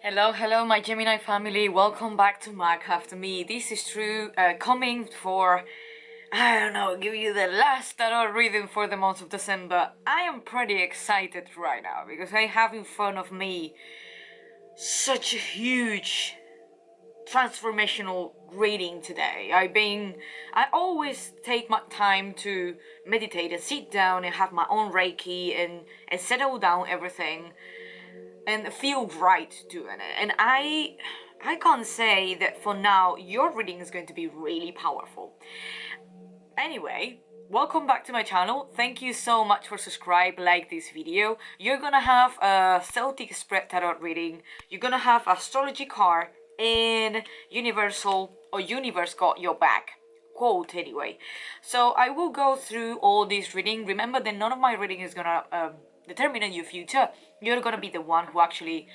Hello, my Gemini family. Welcome back to Mark.after me. This is Tru, coming for, I don't know, give you the last tarot reading for the month of December. I am pretty excited right now because I have in front of me such a huge transformational reading today. I always take my time to meditate and sit down and have my own Reiki and settle down everything and feel right doing it. And I can't say that for now your reading is going to be really powerful. Anyway, welcome back to my channel. Thank you so much for subscribing, like this video. You're gonna have a Celtic spread tarot reading. You're gonna have astrology card and universe got your back quote anyway. So I will go through all this reading. Remember that none of my reading is gonna determine your future. You're gonna be the one who actually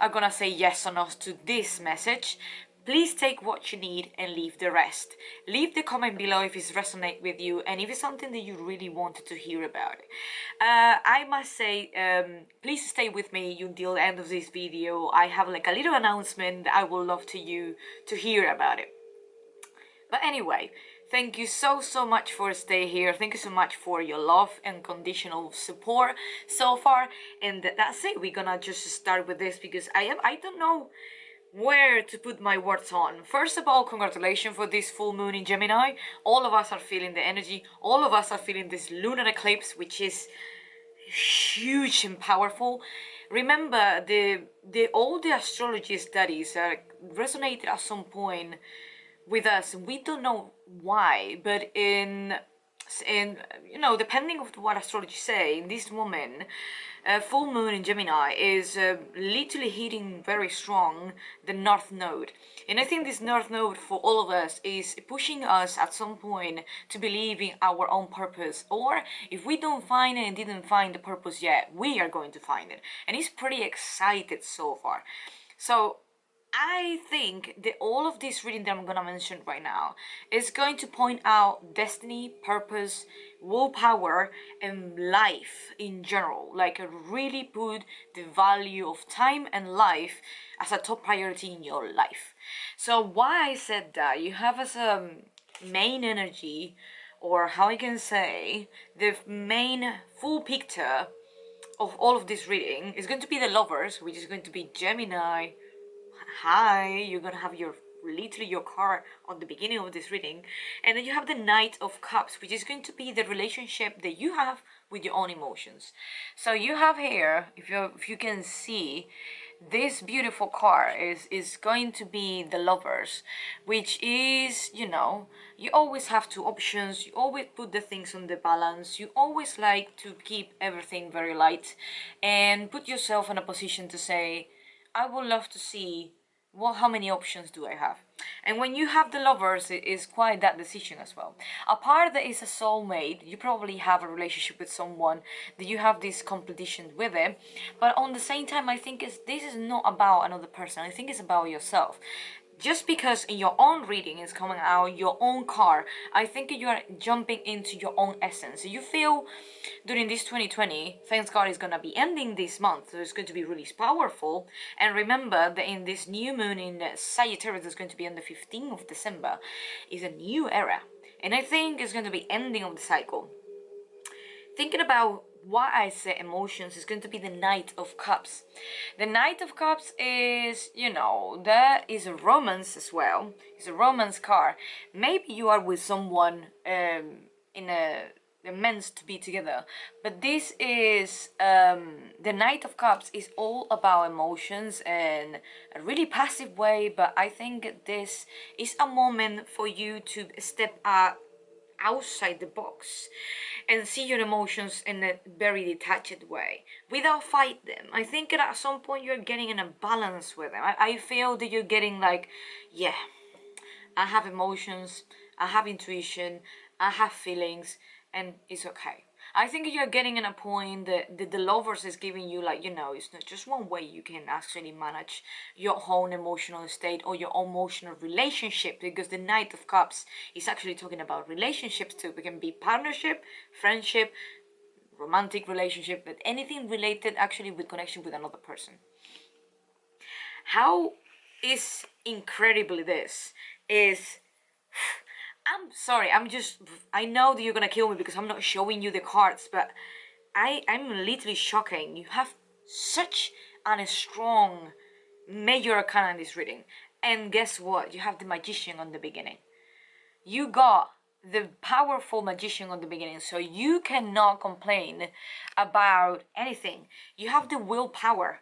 are gonna say yes or no to this message. Please take what you need and leave the rest. Leave the comment below if it resonates with you and if it's something that you really wanted to hear about. I must say, please stay with me until the end of this video. I have like a little announcement that I would love you to hear about it. But anyway, thank you so much for staying here. Thank you so much for your love and conditional support so far. And that's it. We're gonna just start with this because I don't know where to put my words on. First of all, congratulations for this full moon in Gemini. All of us are feeling the energy. All of us are feeling this lunar eclipse, which is huge and powerful. Remember, all the astrology studies resonated at some point with us. We don't know why, but in depending of what astrology say, in this moment, full moon in Gemini is literally hitting very strong the North Node. And I think this North Node for all of us is pushing us at some point to believe in our own purpose. Or if we don't find it and didn't find the purpose yet, we are going to find it. And it's pretty excited so far. So I think that all of this reading that I'm gonna mention right now is going to point out destiny, purpose, willpower, and life in general. Like really put the value of time and life as a top priority in your life. So why I said that, you have as a main energy, or how I can say, the main full picture of all of this reading is going to be the Lovers, which is going to be Gemini. Hi, you're gonna have literally your card on the beginning of this reading, and then you have the Knight of Cups, which is going to be the relationship that you have with your own emotions. So you have here, if you can see, this beautiful card is going to be the Lovers, which is, you always have two options. You always put the things on the balance. You always like to keep everything very light and put yourself in a position to say, I would love to see how many options do I have. And when you have the Lovers, it is quite that decision as well. Apart that is a soulmate, you probably have a relationship with someone that you have this competition with it, but on the same time I think this is not about another person. I think it's about yourself. Just because in your own reading is coming out your own card, I think you are jumping into your own essence. You feel during this 2020, thanks God, is gonna be ending this month, so it's going to be really powerful. And remember that in this new moon in Sagittarius, that's going to be on the 15th of December, is a new era. And I think it's going to be ending of the cycle. Thinking about why I say emotions is going to be the Knight of Cups. The Knight of Cups is, that is a romance as well. It's a romance card. Maybe you are with someone they're meant to be together, but this is the Knight of Cups is all about emotions in a really passive way, but I think this is a moment for you to step outside the box and see your emotions in a very detached way without fight them. I think that at some point you're getting in a balance with them. I feel that you're getting like, yeah, I have emotions, I have intuition, I have feelings, and it's okay. I think you're getting in a point that the Lovers is giving you, like, it's not just one way you can actually manage your own emotional state or your own emotional relationship, because the Knight of Cups is actually talking about relationships too. It can be partnership, friendship, romantic relationship, but anything related actually with connection with another person. how is incredibly this is, I'm sorry, I know that you're gonna kill me because I'm not showing you the cards, but I'm literally shocking. You have such a strong major arcana in this reading. And guess what? You have the magician on the beginning. You got the powerful magician on the beginning, so you cannot complain about anything. You have the willpower.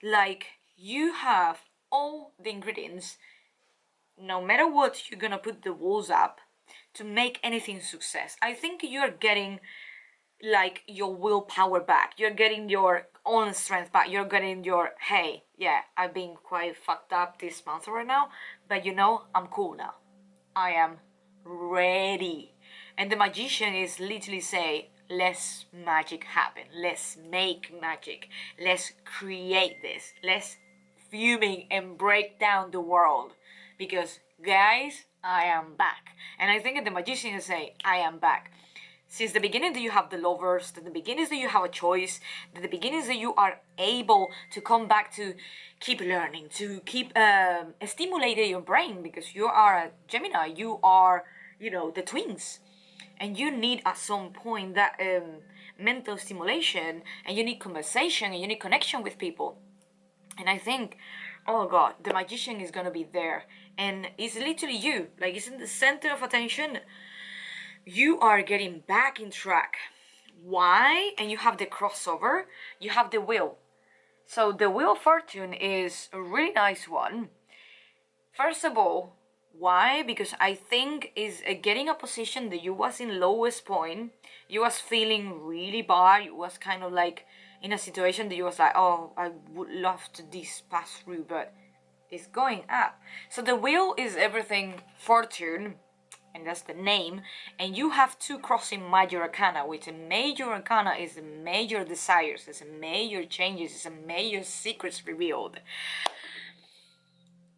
Like, you have all the ingredients, no matter what, you're gonna put the walls up to make anything success. I think you're getting like your willpower back. You're getting your own strength back. You're getting your, hey, yeah, I've been quite fucked up this month right now, but you know, I'm cool now. I am ready. And the magician is literally say, let's magic happen. Let's make magic. Let's create this. Let's fuming and break down the world. Because guys, I am back. And I think the magician is say, I am back. Since the beginning that you have the lovers, that the beginnings that you have a choice, that the beginnings that you are able to come back to keep learning, to keep stimulating your brain, because you are a Gemini, you are, you know, the twins. And you need at some point that mental stimulation, and you need conversation, and you need connection with people. And I think, oh God, the magician is gonna be there. And it's literally you, like it's in the center of attention. You are getting back in track. Why? And you have the crossover, you have the wheel. So the Wheel of Fortune is a really nice one. First of all, why? Because I think is getting a position that you was in lowest point, you was feeling really bad, you was kind of like in a situation that you was like, oh, I would love to this pass through, but it's going up. So the wheel is everything fortune, and that's the name, and you have two crossing major arcana, which a major arcana is a major desires, it's a major changes, it's a major secrets revealed.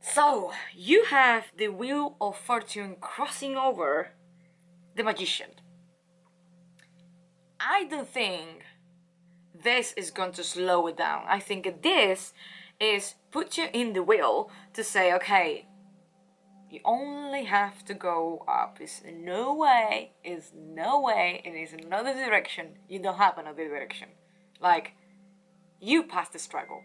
So you have the Wheel of Fortune crossing over the magician. I don't think this is going to slow it down. I think this is put you in the wheel to say, okay, you only have to go up. It's no way, it's no way, it is another direction. You don't have another direction. Like, you passed the struggle.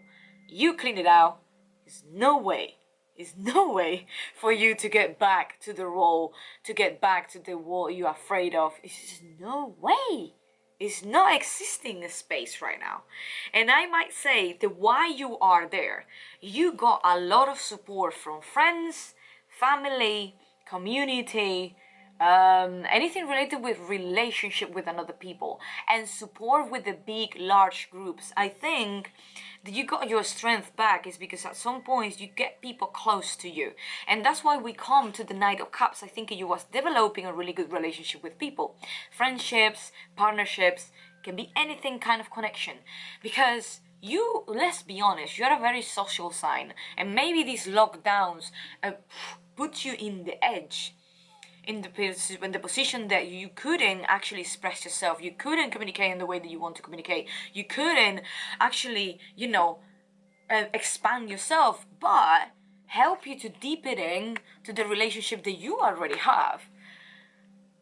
You cleaned it out. It's no way. It's no way for you to get back to the role, to get back to the wall you're afraid of. It's just no way. It's not existing in space right now. And I might say that why you are there, you got a lot of support from friends, family, community, anything related with relationship with another people, and support with the big large groups. I think that you got your strength back is because at some points you get people close to you, and that's why we come to the Knight of Cups. I think you was developing a really good relationship with people, friendships, partnerships, can be anything kind of connection, because you, let's be honest, you're a very social sign, and maybe these lockdowns put you in the edge, in the position that you couldn't actually express yourself, you couldn't communicate in the way that you want to communicate, you couldn't actually, you know, expand yourself, but help you to deepen into the relationship that you already have.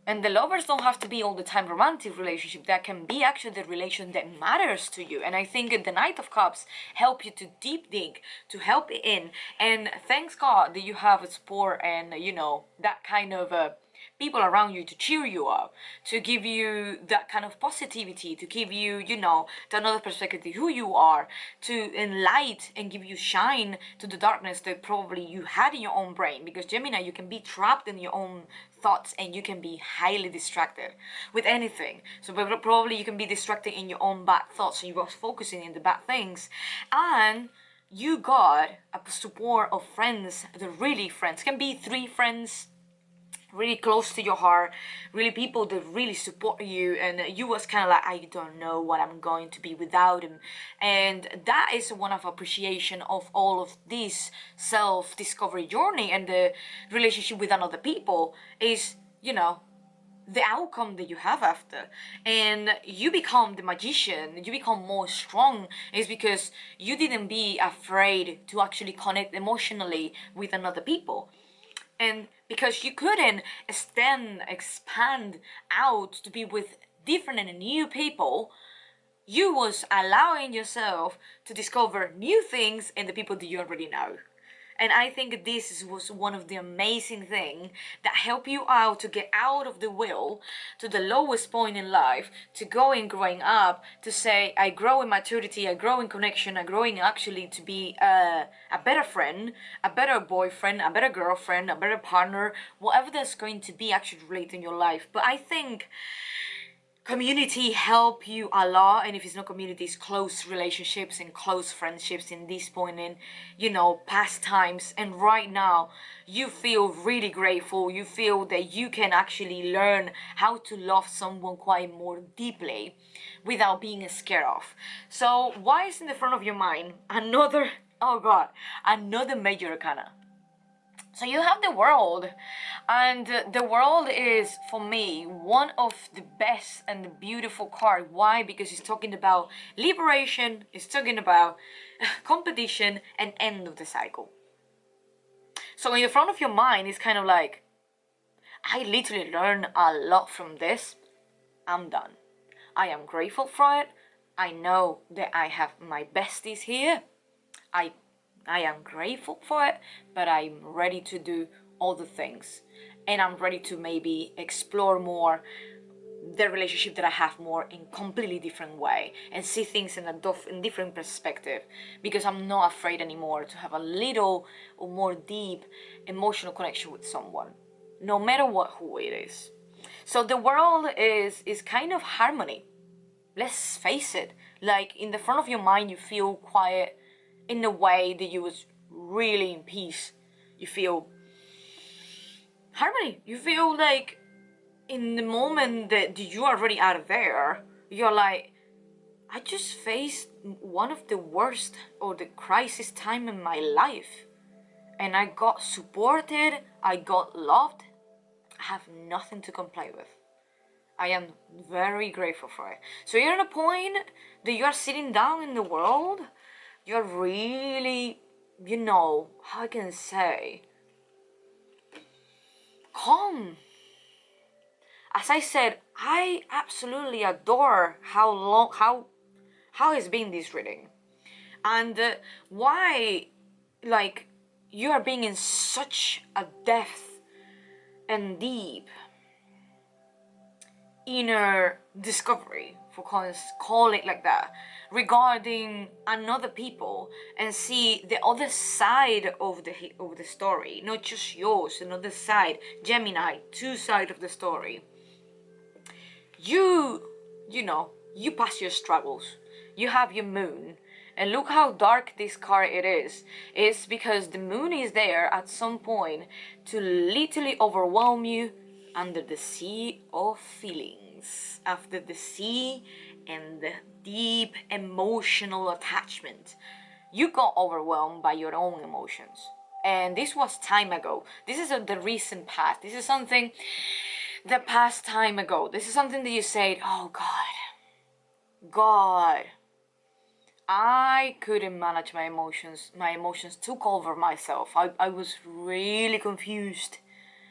And the lovers don't have to be all the time romantic relationship. That can be actually the relation that matters to you. And I think the Knight of Cups help you to deep dig, to help it in. And thanks God that you have a support and, you know, that kind of people around you to cheer you up, to give you that kind of positivity, to give you, you know, to another perspective who you are, to enlight and give you shine to the darkness that probably you had in your own brain. Because Gemini, you can be trapped in your own thoughts and you can be highly distracted with anything. So probably you can be distracted in your own bad thoughts and you was focusing in the bad things. And you got a support of friends, the really friends, can be 3 friends really close to your heart, really people that really support you, and you was kind of like, I don't know what I'm going to be without him. And that is one of appreciation of all of this self-discovery journey and the relationship with another people is, you know, the outcome that you have after, and you become the magician, you become more strong, is because you didn't be afraid to actually connect emotionally with another people. And because you couldn't expand out to be with different and new people, you was allowing yourself to discover new things in the people that you already know. And I think was one of the amazing things that help you out to get out of the wheel to the lowest point in life, to go in growing up, to say, I grow in maturity, I grow in connection, I grow in actually to be a better friend, a better boyfriend, a better girlfriend, a better partner, whatever that's going to be actually related in your life. But I think community help you a lot, and if it's not community, it's close relationships and close friendships in this point in, past times. And right now you feel really grateful, you feel that you can actually learn how to love someone quite more deeply without being scared of. So why is in the front of your mind another, oh god, another major arcana? So you have the world, and the world is, for me, one of the best and the beautiful card. Why? Because it's talking about liberation, it's talking about competition and end of the cycle. So in the front of your mind, it's kind of like, I literally learned a lot from this. I'm done. I am grateful for it. I know that I have my besties here. I am grateful for it, but I'm ready to do other things. And I'm ready to maybe explore more the relationship that I have more in completely different way and see things in in different perspective, because I'm not afraid anymore to have a little or more deep emotional connection with someone, no matter who it is. So the world is kind of harmony. Let's face it, like in the front of your mind you feel quiet in a way that you was really in peace. You feel harmony. You feel like in the moment that you are already out of there, you're like, I just faced one of the worst or the crisis time in my life, and I got supported, I got loved. I have nothing to complain with. I am very grateful for it. So you're at a point that you are sitting down in the world, you're really, how I can say, calm. As I said, I absolutely adore how it's been this reading, and why, like, you are being in such a depth and deep inner discovery, for call it like that, regarding another people, and see the other side of the story, not just yours, another side. Gemini, two sides of the story. You pass your struggles, you have your moon, and look how dark this card it is. It's because the moon is there at some point to literally overwhelm you under the sea of feelings, after the sea and the deep emotional attachment. You got overwhelmed by your own emotions, and this was time ago. This is the recent past. This is something the past time ago. This is something that you said, oh God, I couldn't manage my emotions. My emotions took over myself. I was really confused.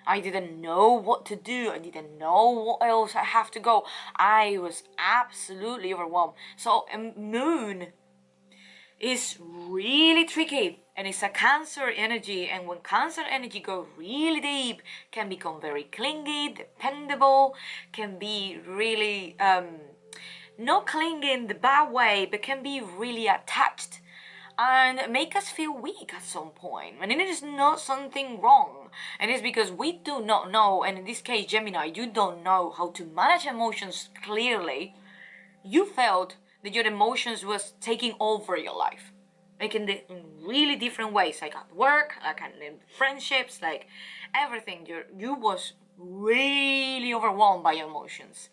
I didn't know what to do. I didn't know what else I have to go. I was absolutely overwhelmed. So moon is really tricky, and it's a Cancer energy, and when Cancer energy go really deep, can become very clingy, dependable, can be really not clingy in the bad way, but can be really attached and make us feel weak at some point. And it is not something wrong, and it's because we do not know, and in this case Gemini, you don't know how to manage emotions clearly. You felt that your emotions was taking over your life, like in really different ways, like at work, like in friendships, like everything. You was really overwhelmed by your emotions.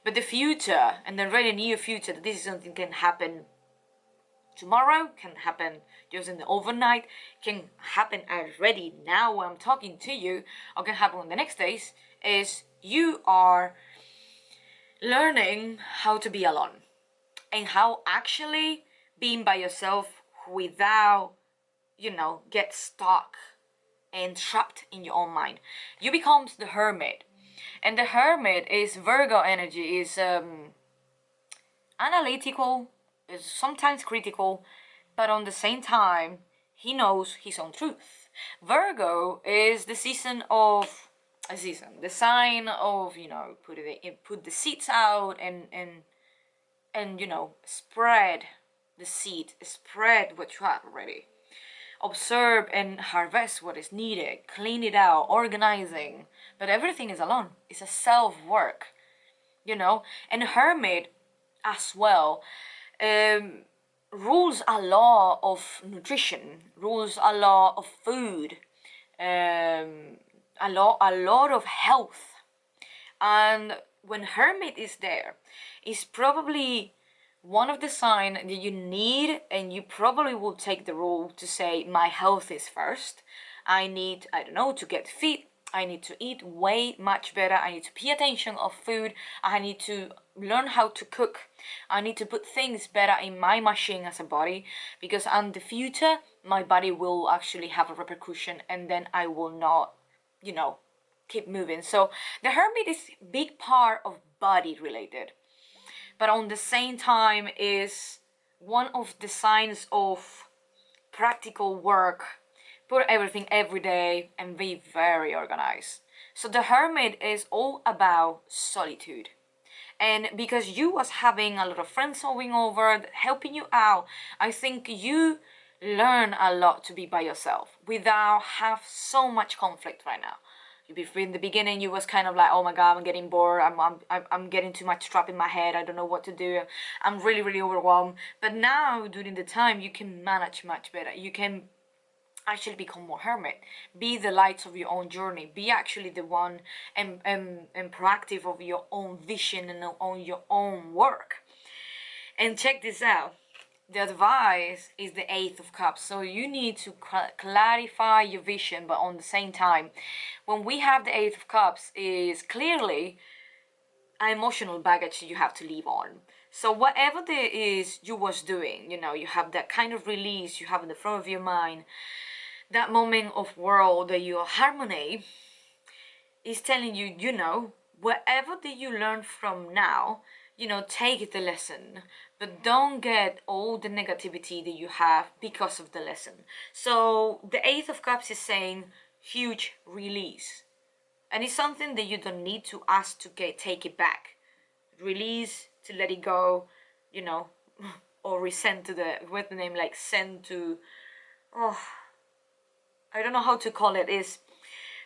But the future, and the very near future, that this is something can happen tomorrow, can happen just in the overnight, can happen already now when I'm talking to you, or can happen in the next days, is you are learning how to be alone and how actually being by yourself without, get stuck and trapped in your own mind. You become the hermit. And the hermit is Virgo energy, is analytical, is sometimes critical, but on the same time, he knows his own truth. Virgo is the the sign of, put the seeds out and spread the seed, spread what you have already. Observe and harvest what is needed, clean it out, organizing. But everything is alone. It's a self-work, And hermit as well rules a lot of nutrition, rules a lot of food, a lot of health. And when hermit is there, it's probably one of the signs that you need, and you probably will take the rule to say, my health is first. I need, to get fit. I need to eat way much better. I need to pay attention of food. I need to learn how to cook. I need to put things better in my machine as a body, because in the future, my body will actually have a repercussion, and then I will not, keep moving. So the hermit is a big part of body related, but on the same time is one of the signs of practical work, put everything every day and be very organized. So the hermit is all about solitude. And because you was having a lot of friends going over, helping you out, I think you learn a lot to be by yourself without have so much conflict right now. In the beginning, you was kind of like, oh my god, I'm getting bored, I'm getting too much trap in my head, I don't know what to do, I'm really, really overwhelmed. But now, during the time, you can manage much better. You can actually become more hermit, be the lights of your own journey, be actually the one and proactive of your own vision and on your own work. And check this out. The advice is the Eight of Cups. So you need to clarify your vision, but on the same time, when we have the Eight of Cups, is clearly an emotional baggage you have to leave on. So whatever there is you was doing, you have that kind of release you have in the front of your mind, that moment of world that you are harmony is telling you, whatever that you learn from now, take the lesson, but don't get all the negativity that you have because of the lesson. So the Eight of Cups is saying huge release. And it's something that you don't need to ask to take it back. Release, to let it go, or resend to with the name like send to, I don't know how to call it,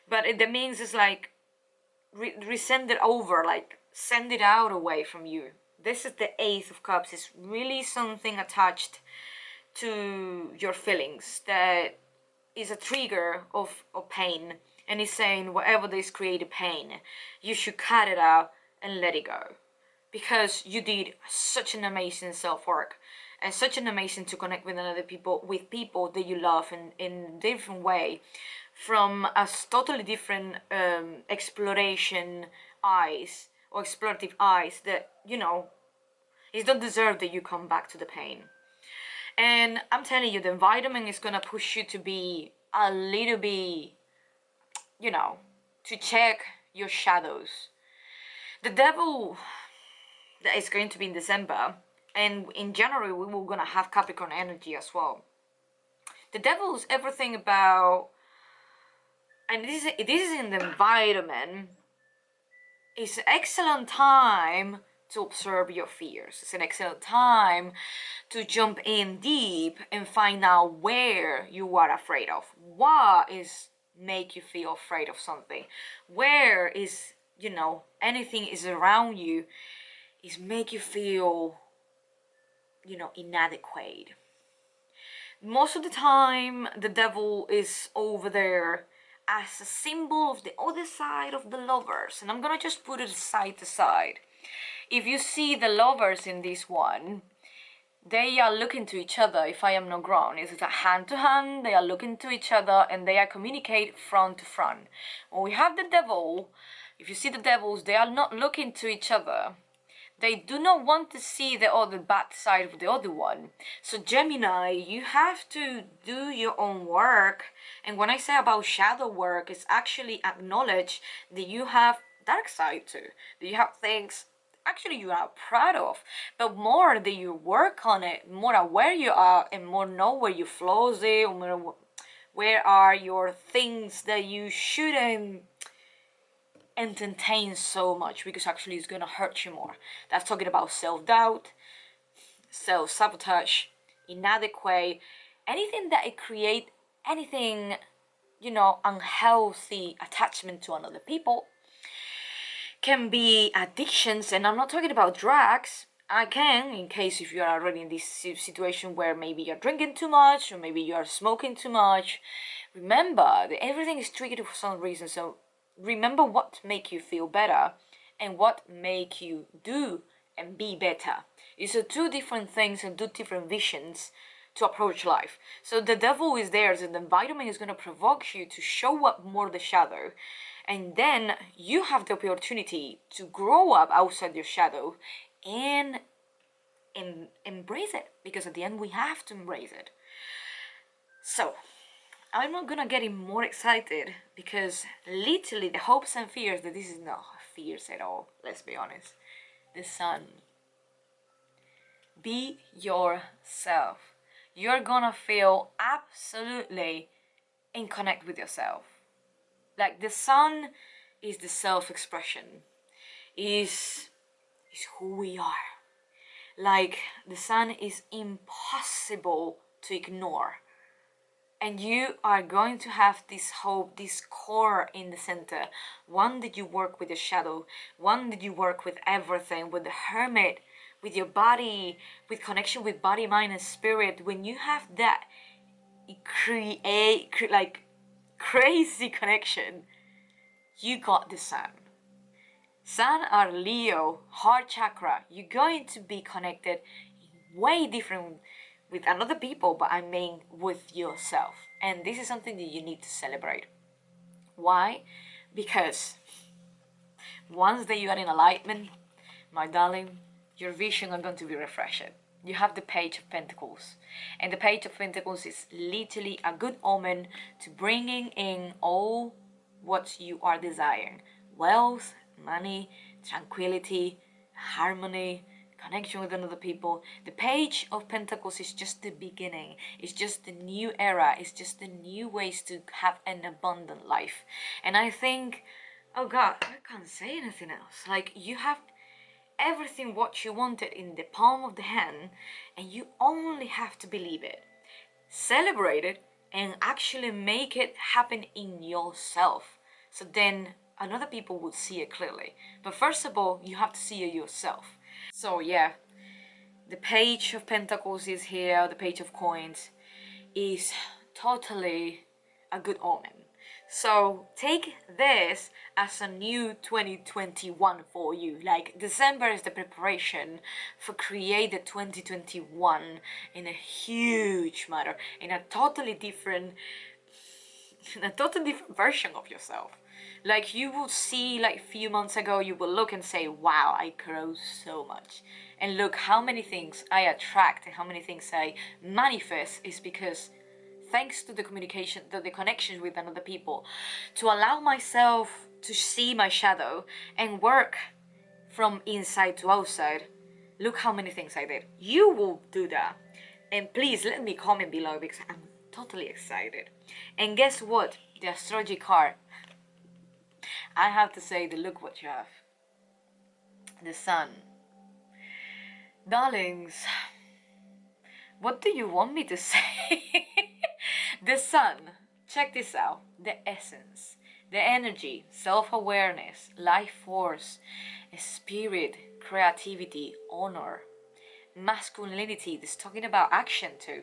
but the means is like resend it over, like send it out away from you. This is the Eight of Cups. It's really something attached to your feelings that is a trigger of pain, and it's saying whatever this created pain, you should cut it out and let it go, because you did such an amazing self-work and such an amazing to connect with people that you love in different way, from a totally different exploration eyes or explorative eyes that it don't deserve that you come back to the pain. And I'm telling you, the environment is gonna push you to be a little bit, to check your shadows. The devil, that is going to be in December, and in January we were gonna have Capricorn energy as well. The devil is everything about, and this is in the environment. It's an excellent time to observe your fears. It's an excellent time to jump in deep and find out where you are afraid of. What is make you feel afraid of something? Where is, anything is around you is make you feel, inadequate. Most of the time, the devil is over there as a symbol of the other side of the lovers. And I'm gonna just put it side to side. If you see the lovers in this one, they are looking to each other, if I am not wrong. It's a hand to hand, they are looking to each other and they are communicate front to front. When we have the devil, if you see the devils, they are not looking to each other. They do not want to see the other bad side of the other one. So Gemini, you have to do your own work. And when I say about shadow work, it's actually acknowledge that you have dark side too. That you have things actually you are proud of. But more that you work on it, more aware you are, and more know where your flaws are, or more where are your things that you shouldn't entertain so much, because actually it's gonna hurt you more. That's talking about self-doubt, self-sabotage, inadequate, anything that it create anything, you know, unhealthy attachment to another people. Can be addictions, and I'm not talking about drugs. I can, in case if you are already in this situation where maybe you're drinking too much or maybe you are smoking too much. Remember that everything is triggered for some reason, so remember what make you feel better and what make you do and be better. It's two different things and two different visions to approach life. So the devil is there, so the environment is going to provoke you to show up more the shadow, and then you have the opportunity to grow up outside your shadow and embrace it, because at the end we have to embrace it. So I'm not gonna get more excited, because literally the hopes and fears, that this is not fears at all, let's be honest. The sun. Be yourself. You're gonna feel absolutely in connect with yourself. Like the sun is the self-expression, is who we are. Like the sun is impossible to ignore. And you are going to have this hope, this core in the center. One that you work with the shadow, one that you work with everything, with the hermit, with your body, with connection with body, mind, and spirit. When you have that like crazy connection, you got the sun. Sun are Leo, heart chakra. You're going to be connected way different with another people, but I mean with yourself. And this is something that you need to celebrate. Why? Because once that you are in alignment, my darling, your vision are going to be refreshed. You have the Page of Pentacles, and the Page of Pentacles is literally a good omen to bringing in all what you are desiring: wealth, money, tranquility, harmony, connection with another people. The Page of Pentacles is just the beginning. It's just the new era. It's just the new ways to have an abundant life. And I think, oh God, I can't say anything else. Like, you have everything what you wanted in the palm of the hand, and you only have to believe it, celebrate it, and actually make it happen in yourself. So then another people would see it clearly. But first of all, you have to see it yourself. So yeah, the Page of Pentacles is here, the Page of Coins is totally a good omen. So take this as a new 2021 for you. Like, December is the preparation for create the 2021 in a huge matter, in a totally different version of yourself. Like, you will see, like, a few months ago, you will look and say, wow, I grow so much. And look how many things I attract and how many things I manifest is because thanks to the communication, the connections with another people, to allow myself to see my shadow and work from inside to outside. Look how many things I did. You will do that. And please let me comment below, because I'm totally excited. And guess what? The astrology card. I have to say, look what you have. The sun. Darlings, what do you want me to say? The sun. Check this out. The essence, the energy, self-awareness, life force, spirit, creativity, honor, masculinity. This is talking about action too.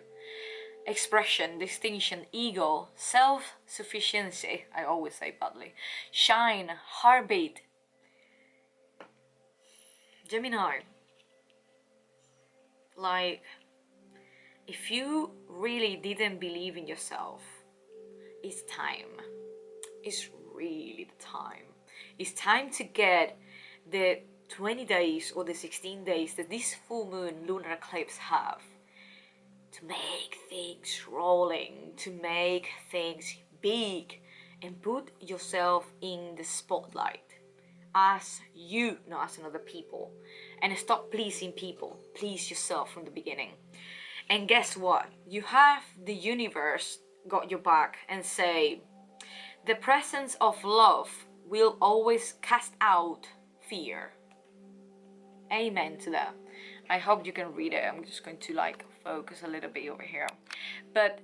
Expression, distinction, ego, self-sufficiency. I always say badly. Shine, heartbeat. Gemini. Like, if you really didn't believe in yourself, it's time. It's really the time. It's time to get the 20 days or the 16 days that this full moon lunar eclipse have to make things rolling, to make things big, and put yourself in the spotlight as you, not as another people. And stop pleasing people. Please yourself from the beginning. And guess what? You have the universe got your back and say, the presence of love will always cast out fear. Amen to that. I hope you can read it. I'm just going to like focus a little bit over here. But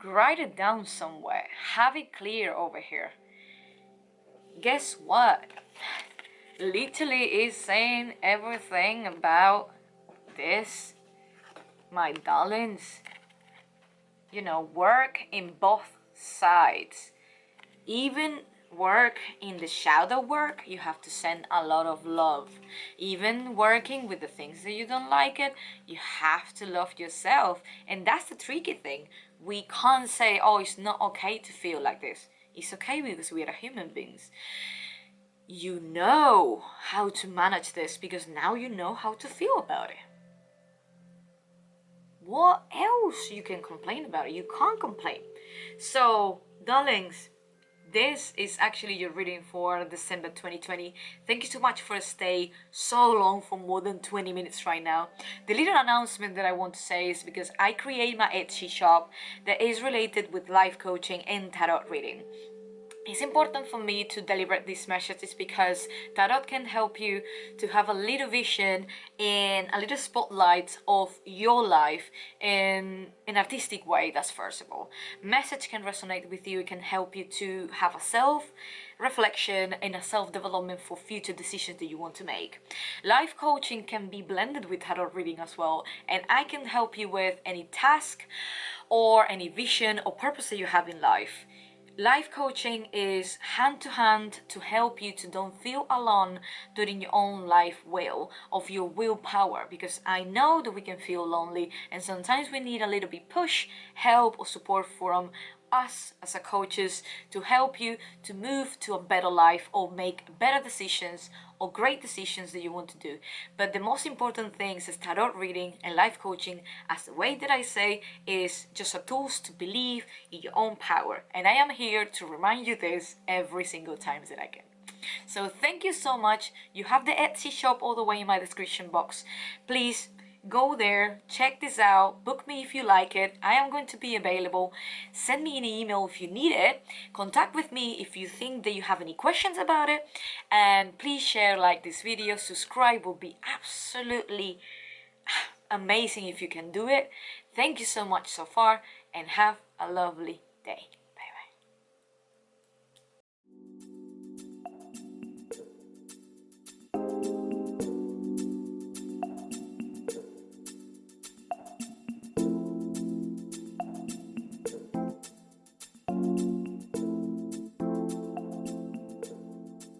write it down somewhere. Have it clear over here. Guess what? Literally is saying everything about this, my darlings. You know, work in both sides. Even work in the shadow work, you have to send a lot of love. Even working with the things that you don't like it, you have to love yourself. And that's the tricky thing. We can't say, oh, it's not okay to feel like this. It's okay because we are human beings. You know how to manage this because now you know how to feel about it. What else you can complain about it? You can't complain. So, darlings, this is actually your reading for December 2020. Thank you so much for staying so long, for more than 20 minutes right now. The little announcement that I want to say is because I create my Etsy shop that is related with life coaching and tarot reading. It's important for me to deliver these messages because tarot can help you to have a little vision and a little spotlight of your life in an artistic way. That's first of all. Message can resonate with you. It can help you to have a self-reflection and a self-development for future decisions that you want to make. Life coaching can be blended with tarot reading as well, and I can help you with any task or any vision or purpose that you have in life. Life coaching is hand-to-hand to help you to don't feel alone during your own life wheel of your willpower, because I know that we can feel lonely and sometimes we need a little bit push, help or support from us as a coaches to help you to move to a better life or make better decisions or great decisions that you want to do. But the most important things is tarot reading and life coaching, as the way that I say, is just a tools to believe in your own power. And I am here to remind you this every single time that I can. So thank you so much. You have the Etsy shop all the way in my description box. Please go there, check this out, book me if you like it. I am going to be available. Send me an email if you need it. Contact with me if you think that you have any questions about it. And please share, like this video, subscribe will be absolutely amazing if you can do it. Thank you so much so far and have a lovely day.